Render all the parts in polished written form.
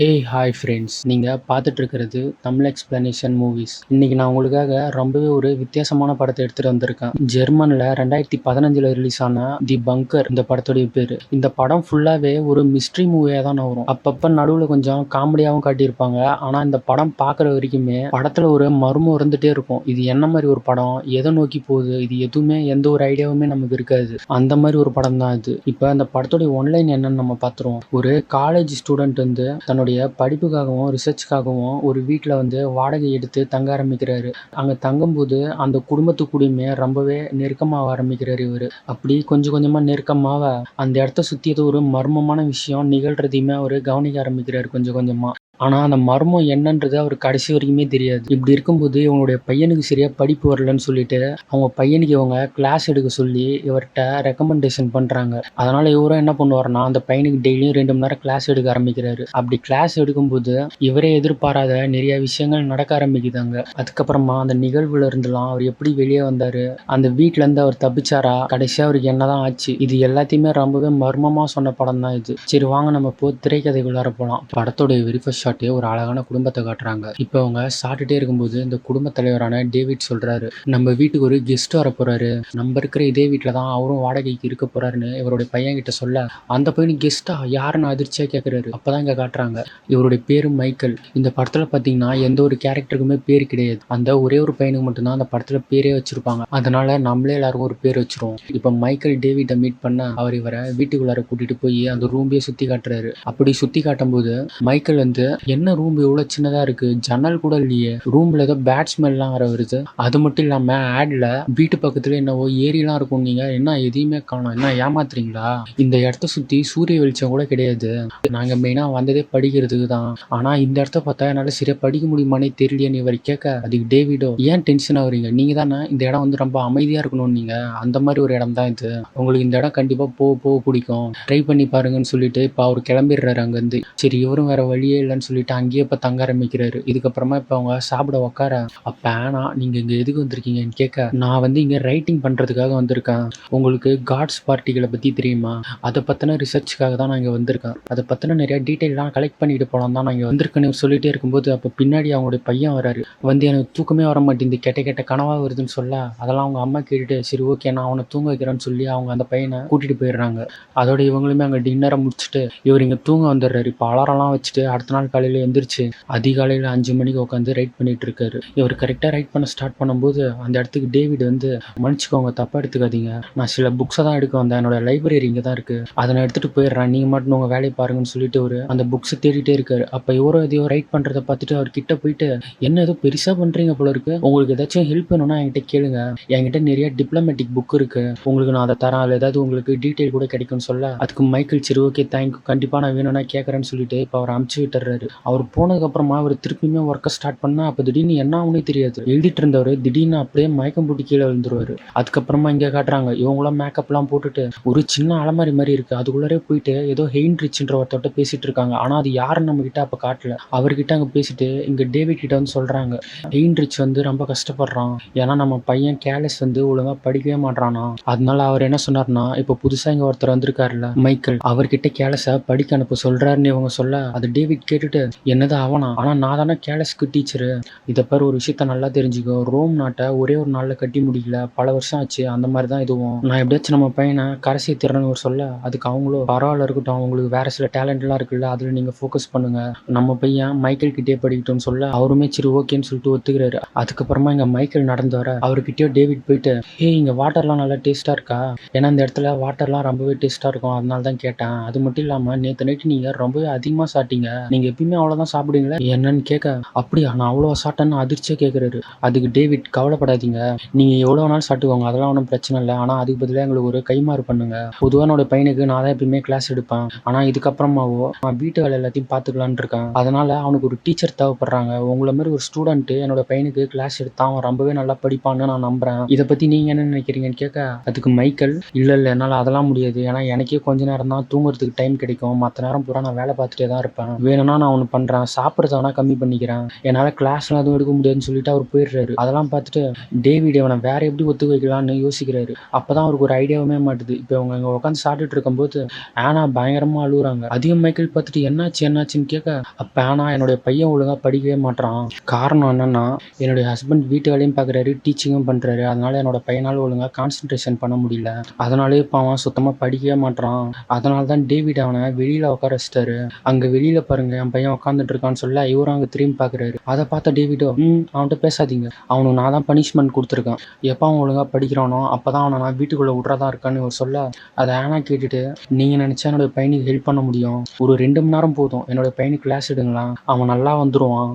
Hi friends, நீங்கள் பார்த்துட்டு இருக்கிறது தமிழ் எக்ஸ்பிளனேஷன் மூவிஸ். இன்னைக்கு நான் உங்களுக்காக ரொம்பவே ஒரு வித்தியாசமான படத்தை எடுத்துகிட்டு வந்திருக்கேன். ஜெர்மனில் 2015 ரிலீஸ் ஆன தி பங்கர் இந்த படத்துடைய பேர். இந்த படம் ஃபுல்லாகவே ஒரு மிஸ்ட்ரி மூவியாக தான் வரும். அப்பப்போ நடுவில் கொஞ்சம் காமெடியாகவும் காட்டியிருப்பாங்க. ஆனால் இந்த படம் பார்க்குற வரைக்குமே படத்தில் ஒரு மர்மம் இருந்துகிட்டே இருக்கும். இது என்ன மாதிரி ஒரு படம், எதை நோக்கி போகுது, இது எதுவுமே எந்த ஒரு ஐடியாவுமே நமக்கு இருக்காது. அந்த மாதிரி ஒரு படம் தான் இது. இப்போ அந்த படத்துடைய ஒன்லைன் என்னன்னு நம்ம பார்த்துருவோம். ஒரு காலேஜ் ஸ்டூடெண்ட் வந்து தன்னுடைய படிப்புக்காகவும் ரிசர்ச்சுக்காகவும் ஒரு வீட்டில் வந்து வாடகை எடுத்து தங்க ஆரம்பிக்கிறாரு. அங்கே தங்கும்போது அந்த குடும்பத்துக்கூடயுமே ரொம்பவே நெருக்கமாக ஆரம்பிக்கிறாரு இவர். அப்படி கொஞ்சம் கொஞ்சமாக நெருக்கமாக அந்த இடத்த சுற்றி ஏதோ ஒரு மர்மமான விஷயம் நிகழ்றதையுமே அவர் கவனிக்க ஆரம்பிக்கிறாரு கொஞ்சம் கொஞ்சமாக. ஆனால் அந்த மர்மம் என்னன்றது அவர் கடைசி வரைக்குமே தெரியாது. இப்படி இருக்கும்போது இவங்களுடைய பையனுக்கு சரியாக படிப்பு வரலன்னு சொல்லிட்டு அவங்க பையனுக்கு இவங்க கிளாஸ் எடுக்க சொல்லி இவர்கிட்ட ரெக்கமெண்டேஷன் பண்ணுறாங்க. அதனால் இவரும் என்ன பண்ணுவார்னா அந்த பையனுக்கு டெய்லியும் 2 மணி நேரம் கிளாஸ் எடுக்க ஆரம்பிக்கிறாரு. அப்படி கிளாஸ் எடுக்கும்போது இவரே எதிர்பாராத நிறைய விஷயங்கள் நடக்க ஆரம்பிக்குதாங்க. அதுக்கப்புறமா அந்த நிகழ்வுல இருந்துலாம் அவர் எப்படி வெளியே வந்தார், அந்த வீட்டிலேருந்து அவர் தப்பிச்சாரா, கடைசியாக அவருக்கு என்னதான் ஆச்சு, இது எல்லாத்தையுமே ரொம்பவே மர்மமாக சொன்ன படம் தான் இது. சரி வாங்க நம்ம திரைக்கதைக்குள்ளார போகலாம். படத்தோடைய வெரி ஃபர்ஸ்ட் ஒரு அழகான குடும்பத்தை காட்டுறாங்க. இப்போ அவங்க சாப்பிட்டுட்டே இருக்கும்போது இந்த குடும்ப தலைவரான டேவிட் சொல்றாரு, நம்ம வீட்டுக்கு ஒரு கெஸ்ட் வர போறாரு, நம்ம இருக்கிற இதே வீட்டில் தான் அவரும் வாடகைக்கு இருக்க போறாருன்னு இவருடைய பையன் கிட்ட சொல்ல, அந்த பையன் கெஸ்டா யாருன்னு அதிர்ச்சியா கேட்கிறாரு. அப்பதான் இங்க காட்டுறாங்க இவருடைய பேரு மைக்கேல். இந்த படத்துல பாத்தீங்கன்னா எந்த ஒரு கேரக்டருக்குமே பேர் கிடையாது. அந்த ஒரே ஒரு பையனுக்கு மட்டும்தான் அந்த படத்துல பேரே வச்சிருப்பாங்க. அதனால நம்மளே எல்லாருக்கும் ஒரு பேர் வச்சிருவோம். இப்போ மைக்கேல் டேவிட்டை மீட் பண்ண அவர் இவரை வீட்டுக்குள்ளார கூட்டிட்டு போய் அந்த ரூம்பே சுத்தி காட்டுறாரு. அப்படி சுத்தி காட்டும் போது மைக்கேல் வந்து, என்ன ரூம் இவ்வளோ சின்னதாக இருக்கு, ஜன்னல் கூட இல்லையே, ரூம்ல ஏதோ பேட் ஸ்மெல்லாம் வர வருது, அது மட்டும் இல்லாமல் ஆட்ல வீட்டு பக்கத்துல என்னவோ ஏரிலாம் இருக்கும், நீங்க என்ன எதையுமே காணோம், என்ன ஏமாத்துறீங்களா, இந்த இடத்த சுற்றி சூரிய வெளிச்சம் கூட கிடையாது, நாங்கள் மெயினாக வந்ததே படிக்கிறதுக்கு தான், ஆனால் இந்த இடத்த பார்த்தா என்னால் சரியாக படிக்க முடியுமானே தெரியலையேன்னு இவர் கேட்க, அதுக்கு டேவிடோ, ஏன் டென்ஷன் ஆகுறீங்க, நீங்கள் தானே இந்த இடம் வந்து ரொம்ப அமைதியாக இருக்கணும், நீங்கள் அந்த மாதிரி ஒரு இடம் தான் இது, உங்களுக்கு இந்த இடம் கண்டிப்பாக போக பிடிக்கும், ட்ரை பண்ணி பாருங்கன்னு சொல்லிட்டு இப்போ அவர் கிளம்பிடுறாரு அங்கேருந்து. சரி இவரும் வேற வழியே இல்லைன்னு சொல்லிட்டு அங்கேயே இப்போ தங்க ஆரம்பிக்கிறாரு. இதுக்கப்புறமா இப்போ அவங்க சாப்பிட உட்கார, அப்போ ஆனா நீங்கள் இங்கே எதுக்கு வந்திருக்கீங்கன்னு கேட்க, நான் வந்து இங்கே ரைட்டிங் பண்ணுறதுக்காக வந்திருக்கேன், உங்களுக்கு காட்ஸ் பார்ட்டிகளை பற்றி தெரியுமா, அதை பற்றின ரிசர்ச்சுக்காக தான் நான் இங்கே வந்திருக்கேன், அதை பற்றின நிறைய டீட்டெயிலாம் கலெக்ட் பண்ணிட்டு போகலாம் தான் நான் இங்கே வந்திருக்கேன்னு சொல்லிட்டே இருக்கும்போது அப்போ பின்னாடி அவங்களுடைய பையன் வராரு. வந்து எனக்கு தூக்கமே வர மாட்டேங்குது, கெட்ட கெட்ட கனவாக வருதுன்னு சொல்ல, அதெல்லாம் அவங்க அம்மா கேட்டுட்டு சரி ஓகே நான் அவனை தூங்க வைக்கிறேன்னு சொல்லி அவங்க அந்த பையனை கூட்டிகிட்டு போயிடுறாங்க. அதோட இவங்களுமே அங்கே டின்னரை முடிச்சுட்டு இவர் இங்கே தூங்க வந்துடுறாரு. இப்போ அலாரம்லாம் வச்சுட்டு அடுத்த நாள் காலையில் எந்திரிச்சு அதிகாலையில் 5 மணிக்கு உட்காந்து ரைட் பண்ணிட்டு இருக்காரு. இவர் கரெக்டாக ரைட் பண்ண ஸ்டார்ட் பண்ணும்போது அந்த இடத்துக்கு டேவிட் வந்து, மன்னிச்சுக்கோங்க தப்பா எடுத்துக்காதீங்க, நான் சில புக்ஸை தான் எடுக்க வந்தேன், என்னோட லைப்ரரி இங்கே தான் இருக்கு, அதை நான் எடுத்துட்டு போயிடுறேன், நீங்க மட்டும் உங்க வேலையை பாருங்கன்னு சொல்லிட்டு ஒரு அந்த புக்ஸை தேடிட்டே இருக்காரு. அப்போ இவரும் எதையோ ரைட் பண்றதை பார்த்துட்டு அவர் கிட்ட போயிட்டு, என்ன ஏதோ பெருசா பண்றீங்க போல இருக்கு, உங்களுக்கு ஏதாச்சும் ஹெல்ப் வேணும்னா என்கிட்ட கேளுங்க, என்கிட்ட நிறைய டிப்ளமேட்டிக் புக் இருக்கு, உங்களுக்கு நான் அதை தரேன், அதில் ஏதாவது உங்களுக்கு டீட்டெயில் கூட கிடைக்கும்னு சொல்ல, அதுக்கு மைக்கேல் சரி ஓகே தேங்க்யூ, கண்டிப்பாக நான் வேணும்னா கேட்குறேன்னு சொல்லிட்டு இப்போ அவர் அமுச்சு விட்டுறாரு. அவர் போனதுக்கப்புறமா அவர் திருப்பியுமே ஒர்க்கை ஸ்டார்ட் பண்ணால் அப்போ திடீர்னு என்ன ஆகுனே தெரியாது. எழுதிட்டு இருந்தவர் திடீர்னு அப்படியே மயக்கம் போட்டு கீழே விழுந்துருவாரு. அதுக்கப்புறமா இங்கே காட்டுறாங்க இவங்களாம் மேக்கப்லாம் போட்டுட்டு ஒரு சின்ன அலமாரி மாதிரி இருக்குது, அதுக்குள்ளே போயிட்டு ஏதோ ஹெயின்ரிச்ன்ற ஒருத்தட்ட பேசிட்டு இருக்காங்க. ஆனால் அது யாருன்னு நம்ம கிட்ட அப்போ காட்டல. அவர்கிட்ட அங்கே பேசிட்டு இங்கே டேவிட் கிட்ட வந்து சொல்கிறாங்க, ஹெயின்ரிச் வந்து ரொம்ப கஷ்டப்படுறான், ஏன்னா நம்ம பையன் கேலஸ் வந்து ஒழுங்காக படிக்கவே மாட்டானா, அதனால அவர் என்ன சொன்னார்னா இப்போ புதுசாக இங்கே ஒருத்தர் வந்திருக்காருல்ல மைக்கேல், அவர்கிட்ட கேலஸை படிக்க அனுப்ப சொல்கிறாருன்னு இவங்க சொல்ல, அது டேவிட் கேட்டுட்டு என்னது அவனா, ஆனால் நான் தானே கேலஸ்க்கு டீச்சரு, இதை பேர் ஒரு விஷயத்த நல்லா தெரிஞ்சுக்கோ, ரோம் நாட்டை ஒரே ஒரு நாளில் கட்டி முடிக்கல, பல வருஷம் ஆச்சு, அந்த மாதிரி தான் இதுவும், நான் எப்படியாச்சும் நம்ம பையனை கரைசி திறன்னு ஒரு சொல்ல, அதுக்கு அவங்களும் பரவாயில்ல இருக்கட்டும், அவங்களுக்கு வேற சில டேலண்ட்லாம் இருக்குல்ல, அதில் நீங்கள் ஃபோக்கஸ் பண்ணுங்க, நம்ம பையன் மைக்கேல் கிட்டே படிக்கட்டும்னு சொல்ல அவருமே சரி ஓகேன்னு சொல்லிட்டு ஒத்துக்கிறாரு. அதுக்கப்புறமா இங்கே மைக்கேல் நடந்து வர அவர்கிட்டயோ டேவிட் போயிட்டு, இங்கே வாட்டர்லாம் நல்லா டேஸ்ட்டாக இருக்கா, ஏன்னா இந்த இடத்துல வாட்டர்லாம் ரொம்பவே டேஸ்ட்டாக இருக்கும், அதனால தான் கேட்டேன், அது மட்டும் இல்லாமல் நேற்று நைட்டு நீங்கள் ரொம்பவே அதிகமாக சாப்பிட்டீங்க, நீங்கள் எப்பயுமே அவ்வளோதான் சாப்பிடுவீங்களா என்னன்னு கேட்க, அப்படியா நான் அவ்வளோ சாப்பிட்டேன்னு அதிர்ச்சியாக கேட்குறாரு. அதுக்கு டேவிட் கவலைப்படாதீங்க, நீங்கள் எவ்வளோ நாள் சாப்பிட்டுக்கோங்க, அதெல்லாம் ஒன்றும் பிரச்சனை இல்லை, ஆனால் அதுக்கு பதிலாக எங்களுக்கு ஒரு கைமாறு பண்ணுங்க, பொதுவாக என்னோட பையனுக்கு நான் தான் எப்பயுமே கிளாஸ் எடுப்பேன், ஆனால் இதுக்கப்புறமாவோ நான் வீட்டு வேலை எல்லாத்தையும் பார்த்துக்கலான்னு இருக்கேன், அதனால அவனுக்கு ஒரு டீச்சர் தேவைப்படுறாங்க, உங்களை மாதிரி ஒரு ஸ்டூடெண்ட்டு என்னோட பையனுக்கு கிளாஸ் எடுத்தா அவன் ரொம்பவே நல்லா படிப்பான்னு நான் நம்புறேன், இதை பற்றி நீங்கள் என்ன நினைக்கிறீங்கன்னு கேட்க, அதுக்கு மைக்கேல் இல்லை என்னால் அதெல்லாம் முடியாது, ஏன்னா எனக்கே கொஞ்ச நேரம் தான் தூங்குறதுக்கு டைம் கிடைக்கும், மற்ற நேரம் பூரா நான் வேலை பார்த்துட்டே தான் இருப்பேன், வேணும்னா நான் நான் ஒண்ணு பண்றேன். சாப்பிடுறத வேணா கம்மி பண்ணிக்கிறேன். என்னால கிளாஸ்லாம் எதுவும் எடுக்க முடியாதுன்னு சொல்லிட்டு அவர் போயிடுறாரு. அதெல்லாம் பார்த்துட்டு டேவிட் இவன வேற எப்படி ஒத்துக்க வைக்கலாம்னு யோசிக்கிறாரு. அப்பதான் அவருக்கு ஒரு ஐடியாவுமே மாட்டுது. இப்ப இவங்க இங்க உட்காந்து சாப்பிட்டுட்டு இருக்கும்போது ஆனா பயங்கரமா அழுகுறாங்க. அதையும் மைக்கேல் பார்த்துட்டு என்னாச்சுன்னு கேட்க, அப்ப ஆனா என்னுடைய பையன் ஒழுங்கா படிக்கவே மாட்றான். காரணம் என்னன்னா, என்னுடைய ஹஸ்பண்ட் வீட்டு வேலையும் பார்க்குறாரு, டீச்சிங்கும் பண்றாரு. அதனால என்னோட பையனால ஒழுங்கா கான்சன்ட்ரேஷன் பண்ண முடியல. அதனாலயே இப்ப அவன் சுத்தமா படிக்கவே மாட்றான். அதனால தான் டேவிட் அவனை வெளியில உட்கார வச்சுட்டாரு. அங்க வெளியில பாருங்க என் பையன் உட்காந்துட்டு இருக்கான்னு சொல்ல இவரும் அங்க திரும்பி பார்க்குறாரு. அதை பார்த்த டேவிடோ அவன்கிட்ட பேசாதீங்க. அவனுக்கு நான் தான் பனிஷ்மெண்ட் கொடுத்துருக்கேன். எப்போ அவன் ஒழுங்கா படிக்கிறானோ அப்பதான் அவனை நான் வீட்டுக்குள்ள விட்றதா இருக்கான்னு இவர் சொல்ல, அதை ஆனா கேட்டுட்டு நீங்க நினைச்சா என்னோட பையனுக்கு ஹெல்ப் பண்ண முடியும். ஒரு 2 மணி நேரம் போதும். என்னோட பையனுக்கு கிளாஸ் எடுங்களா, அவன் நல்லா வந்துருவான்.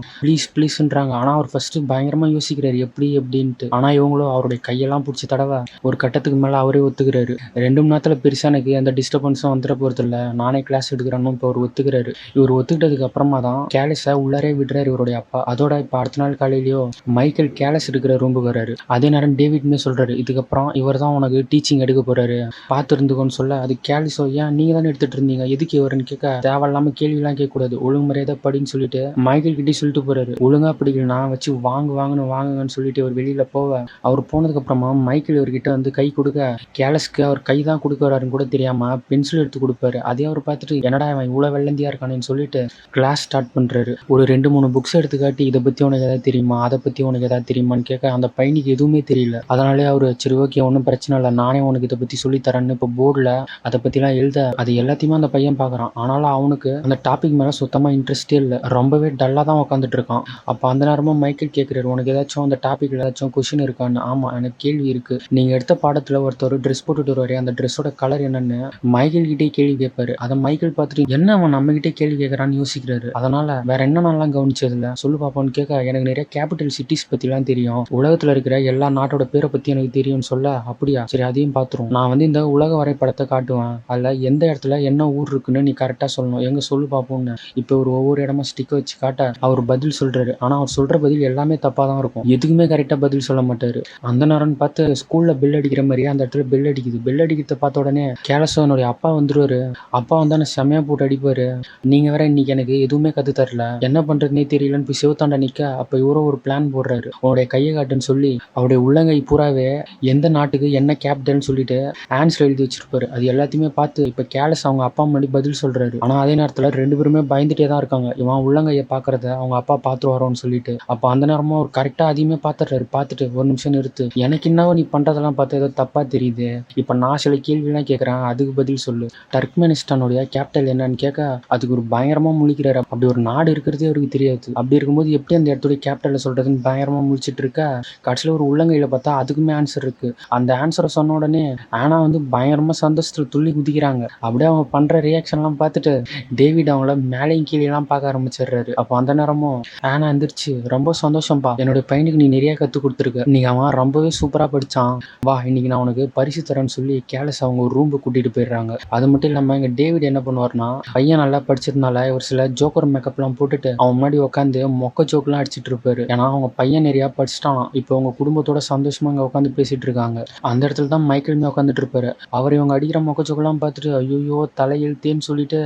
ப்ளீஸ்ன்றாங்க. ஆனா அவர் ஃபர்ஸ்ட் பயங்கரமா யோசிக்கிறாரு எப்படின்ட்டு. ஆனா இவங்களும் அவருடைய கையெல்லாம் பிடிச்சி தடவை ஒரு கட்டத்துக்கு மேல அவரே ஒத்துக்கிறாரு. 2 மணி நேரத்துல பெருசா எனக்கு எந்த டிஸ்டர்பன்ஸும் வந்துட போறது இல்ல, நானே கிளாஸ் எடுக்கிறேன்னு இப்போ அவர் ஒத்துக்கிறாரு. இவர் ஒத்துக்கிட்டதுக்கு அப்புறமா தான் கேலஸை உள்ளாரே விடுறாரு இவருடைய அப்பா. அதோட இப்ப அடுத்த நாள் காலையிலயோ மைக்கேல் கேலஸ் எடுக்கிற ரூமுக்கு வராரு. அதே நேரம் டேவிட்மே சொல்றாரு, இதுக்கப்புறம் இவர் தான் உனக்கு டீச்சிங் எடுக்க போறாரு, பார்த்து இருந்துக்கோன்னு சொல்ல, அது கேலிஸோ ஏன் நீங்க தானே எடுத்துட்டு இருந்தீங்க, எதுக்கு இவருன்னு கேட்க, தேவையில்லாம கேள்விலாம் கேட்கக்கூடாது, ஒழுங்கு மரியாதை படின்னு சொல்லிட்டு மைக்கேல் கிட்டே சொல்லிட்டு போறாரு. ஒழுங்கா படிக்கலனா வச்சு வாங்குன்னு சொல்லிட்டு அவர் வெளியில போவ, அவர் போனதுக்கு அப்புறமா மைக்கேல் இவர்கிட்ட வந்து கை கொடுக்க, கேலஸ்க்கு அவர் கை தான் கொடுக்க வராருன்னு கூட தெரியாம பென்சில் எடுத்து கொடுப்பாரு. அதே அவர் பார்த்துட்டு என்னடா இவன் இவ்வளவு வெள்ளந்தியா இருக்கானேன்னு சொல்லிட்டு கிளாஸ் ஸ்டார்ட் பண்றாரு. ஒரு 2-3 புக்ஸ் எடுத்து காட்டி இதை பத்தி உனக்கு ஏதாவது தெரியுமா, அதை பத்தி உனக்கு ஏதாவது தெரியுமான்னு கேட்க, அந்த பையனுக்கு எதுவுமே தெரியல. அதனாலே அவரு சரி ஓகே ஒன்றும் பிரச்சனை இல்லை, நானே உனக்கு இதை பத்தி சொல்லி தரேன்னு இப்போ போர்டில் அதை பத்திலாம் எழுத, அது எல்லாத்தையுமே அந்த பையன் பார்க்குறான். ஆனாலும் அவனுக்கு அந்த டாபிக் மேல சுத்தமா இன்ட்ரெஸ்டே இல்லை, ரொம்பவே டல்லா தான் உட்காந்துட்டு இருக்கான். அப்போ அந்த நேரமும் மைக்கேல் கேட்கிறாரு, உனக்கு ஏதாச்சும் அந்த டாபிக்ல ஏதாச்சும் கொஸ்டின் இருக்கான்னு. ஆமா எனக்கு கேள்வி இருக்கு, நீங்க எடுத்த பாடத்துல ஒருத்தர் ட்ரெஸ் போட்டுட்டு வருவாரு, அந்த ட்ரெஸ்ஸோட கலர் என்னன்னு மைக்கேல் கிட்டே கேள்வி கேட்பாரு. அதை மைக்கேல் பார்த்துட்டு என்ன அவன் நம்ம கிட்டே கேள்வி கேட்கறான்னு யோசிக்கிறாரு. அதனால வேற என்னென்னலாம் கவனிச்சதுல சொல்லு பாப்பான்னு கேட்க, எனக்கு நிறைய கேபிட்டல் சிட்டிஸ் பத்திலாம் தெரியும், உலகத்துல இருக்கிற எல்லா நாட்டோட பேரை பத்தி எனக்கு தெரியும்னு சொல்ல, அப்படியா சரி அதையும் பார்த்துரும், நான் வந்து இந்த உலக வரைபடத்தை காட்டுவேன், அதுல எந்த இடத்துல என்ன ஊர் இருக்குன்னு நீ கரெக்டா சொல்லணும், எங்க சொல்லு பாப்போம்னு இப்போ ஒரு ஒவ்வொரு இடமா ஸ்டிக் வச்சு காட்ட அவர் பதில் சொல்றாரு. ஆனா அவர் சொல்ற பதில் எல்லாமே தப்பா தான் இருக்கும், எதுக்குமே கரெக்டா பதில் சொல்ல மாட்டாரு. அந்த நேரம்னு பார்த்து ஸ்கூல்ல பெல் அடிக்கிற மாதிரியே அந்த இடத்துல பெல் அடிக்குது. பெல் அடிக்கிறத பார்த்த உடனே கேலசோனுடைய அப்பா வந்துருவாரு. அப்பா வந்தானே செமையா போட்டு அடிப்பாரு. நீங்க வேற இன்னைக்கு எனக்கு எதுவுமே கத்து தரல, என்ன பண்றதுனே தெரியலன்னு போய் சிவத்தாண்ட நிக்க, அப்ப இவரும் ஒரு பிளான் போடுறாரு. அவருடைய கையை காட்டுன்னு சொல்லி அவருடைய உள்ளங்கை பூராவே எந்த நாட்டுக்கு என்ன கேபிட்டல்னு சொல்லிட்டு ஆன்சர் எழுதி வச்சிருப்பாரு. அது எல்லாத்தையுமே பார்த்து இப்ப கேலஸ் அவங்க அப்பா முன்னாடி பதில் சொல்றாரு. ஆனா அதே நேரத்துல 2 பேருமே பயந்துட்டே தான் இருக்காங்க, இவன் உள்ளங்கையை பாக்குறத அவங்க அப்பா பாத்துருவாரோன்னு சொல்லிட்டு. அப்ப அந்த நேரமும் அவர் கரெக்டா அதையுமே பாத்துறாரு. பார்த்துட்டு ஒரு நிமிஷம் நிறுத்து, எனக்கு என்னவோ நீ பண்றதெல்லாம் பார்த்து ஏதோ தப்பா தெரியுது, இப்ப நான் சில கேள்விலாம் கேட்கறேன், அதுக்கு பதில் சொல்லு, டர்க்மெனிஸ்டானுடைய கேபிட்டல் என்னன்னு கேட்க, அதுக்கு ஒரு பயங்கரமா முழிக்கிறாரு. அப்படி ஒரு நாடு இருக்கிறதே அவருக்கு தெரியாது. அப்படி இருக்கும்போது எப்படி அந்த இடத்துடைய கேபிட்டலை சொல்றதுன்னு பயங்கரமா முழிச்சிட்டு இருக்க, கடைசியில ஒரு உள்ளங்கையில பார்த்தா அதுக்குமே ஆன்சர் இருக்கு. அந்த ஆன்சரை சொன்ன உடனே ஆனா வந்து பயங்கரமா சந்தோஷத்துல துள்ளி குதிக்கிறாங்க. அப்படியே அவங்க பண்ற ரியாக்ஷன் எல்லாம் பார்த்துட்டு டேவிட் அவங்கள மேலையும் கீழே எல்லாம் பார்க்க ஆரம்பிச்சிடுறாரு. அப்போ அந்த நேரமும் ஆனா எந்திரிச்சு, ரொம்ப சந்தோஷம்பா, என்னோட பையனுக்கு நீ நிறைய கத்து கொடுத்துருக்க, இன்னைக்கு அவன் ரொம்பவே சூப்பரா படிச்சான், வா இன்னைக்கு நான் உனக்கு பரிசு தரேன்னு சொல்லி கேலஸ் அவங்க ஒரு ரூம்பு கூட்டிட்டு போயிடுறாங்க. அது மட்டும் இல்லாம எங்க டேவிட் என்ன பண்ணுவார்னா, பையன் நல்லா படிச்சதுனால ஒரு சில ஜோக்கர் மேக்கப் எல்லாம் போட்டுட்டு அவன் முன்னாடி உட்காந்து மொக்க ஜோக்கெல்லாம் அடிச்சிட்டு இருப்பாரு. ஏன்னா அவங்க பையன் நிறைய படிச்சுட்டான். இப்போ அவங்க குடும்பத்தோட சந்தோஷமா அங்க உட்காந்து பேசிட்டு இருக்காங்க. அந்த இடத்துல தான் மைக்கேலுமே உட்காந்துட்டு இருப்பாரு. அவர் இவங்க அடிக்கிற மொக்க ஜோக்கெல்லாம் பார்த்துட்டு ஐயோ தலையெழுத்தேன்னு சொல்லிட்டு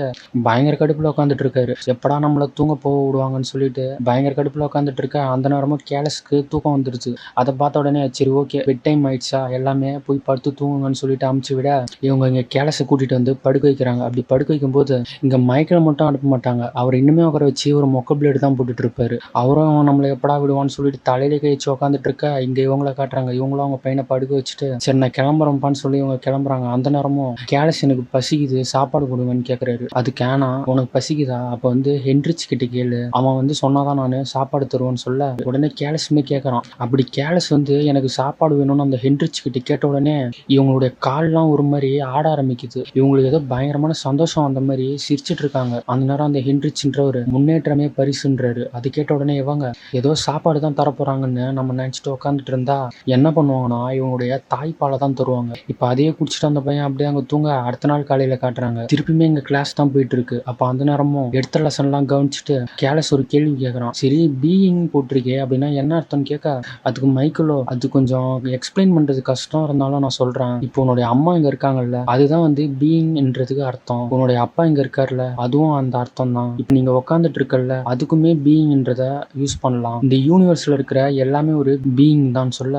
பயங்கர கடுப்புல உட்காந்துட்டு இருக்காரு. எப்படா நம்மள தூங்க போக விடுவாங்கன்னு சொல்லிட்டு பயங்கர கடுப்புல உட்காந்துட்டு இருக்க. அந்த நேரமும் கேலஸ்க்கு தூக்கம் வந்துருச்சு. அதை பார்த்த உடனே சரி ஓகே பெட் டைம் ஆயிடுச்சா, எல்லாமே போய் படுத்து தூங்குங்கன்னு சொல்லிட்டு அமுச்சு விட, இவங்க இங்க கேலஸை கூட்டிட்டு வந்து படுக்க வைக்கிறாங்க. அப்படி படுக்க வைக்கும் போது இங்க மைக்கேலை மட்டும் அனுப்ப மாட்டாங்க, அவர் இன்னுமே உட்கார வச்சு ஒரு மொக்க பிளேடு தான் போட்டுட்டு இருப்பாரு. அவரும் நம்மளை எப்படா விடுவான்னு சொல்லிட்டு தலையில கழிச்சு உட்காந்துட்டு இருக்க, இங்க இவங்கள காட்டுறாங்க. இவங்களும் அவங்க பையனை படுக்க வச்சுட்டு சரி நான் கிளம்புறேன்ப்பான்னு சொல்லி இவங்க கிளம்புறாங்க. அந்த நேரமும் கேலஸ் எனக்கு பசிக்குது சாப்பாடு கொடுங்கன்னு கேட்கறாரு. அதுக்கு ஆனா உனக்கு பசிக்குதா, அப்ப வந்து ஹென்ரிச் கிட்ட கேளு, அவன் வந்து சொன்னாதான் நான் சாப்பாடு தருவேன்னு சொல்ல, உடனே கேலஸுமே கேட்கறான். அப்படி கேலஸ் வந்து எனக்கு சாப்பாடு வேணும்னு அந்த ஹென்ரிச் கிட்ட கேட்ட உடனே இவங்களுடைய கால்லாம் ஒரு மாதிரி ஆட ஆரம்பிக்குது. இவங்களுக்கு ஏதோ பயங்கரமான சந்தோஷம் அந்த மாதிரி சிரிச்சிட்டு இருக்காங்க. அந்த நேரம் அந்த ஹென்ரிச்ன்ற ஒரு முன்னேற்றமே பரிசுன்றாரு. அது கேட்ட உடனே இவங்க ஏதோ சாப்பாடு தான் தரப்போறாங்கன்னு நம்ம நினைச்சிட்டு உட்காந்துட்டு இருந்தா என்ன பண்ணுவாங்கன்னா இவங்களுடைய தாய்ப்பாலை தான் தருவாங்க. இப்ப அதையே குடிச்சிட்டு அந்த பையன் அப்படியே அங்க தூங்க. அடுத்த நாள் காலையில காட்டுறாங்க, திருப்பியுமே எங்க கிளாஸ் தான் போயிட்டு இருக்கு. அப்ப அந்த நேரமும் எடுத்த லெசன் எல்லாம் கவனிச்சுட்டு கேலஸ் ஒரு கேள்வி கேட்கறான். சரி பீயிங் போட்டிருக்கே அப்படின்னா என்ன அர்த்தம்னு கேட்க, அதுக்கு மைக்கேலோ அது கொஞ்சம் எக்ஸ்பிளைன் பண்றது கஷ்டம் இருந்தாலும் நான் சொல்றேன், இப்போ உன்னுடைய அம்மா இங்க இருக்காங்கல்ல அதுதான் வந்து பீயிங் என்றதுக்கு அர்த்தம், உன்னுடைய அப்பா இங்க இருக்காருல்ல அதுவும் அந்த அர்த்தம் தான், இப்போ நீங்க உட்காந்துட்டு இருக்கல்ல, அதுக்குமே பீயிங்ன்றத யூஸ் பண்ணலாம். இந்த யூனிவர்ஸ்ல இருக்கிற எல்லாமே ஒரு பீயிங் தான் சொல்ல,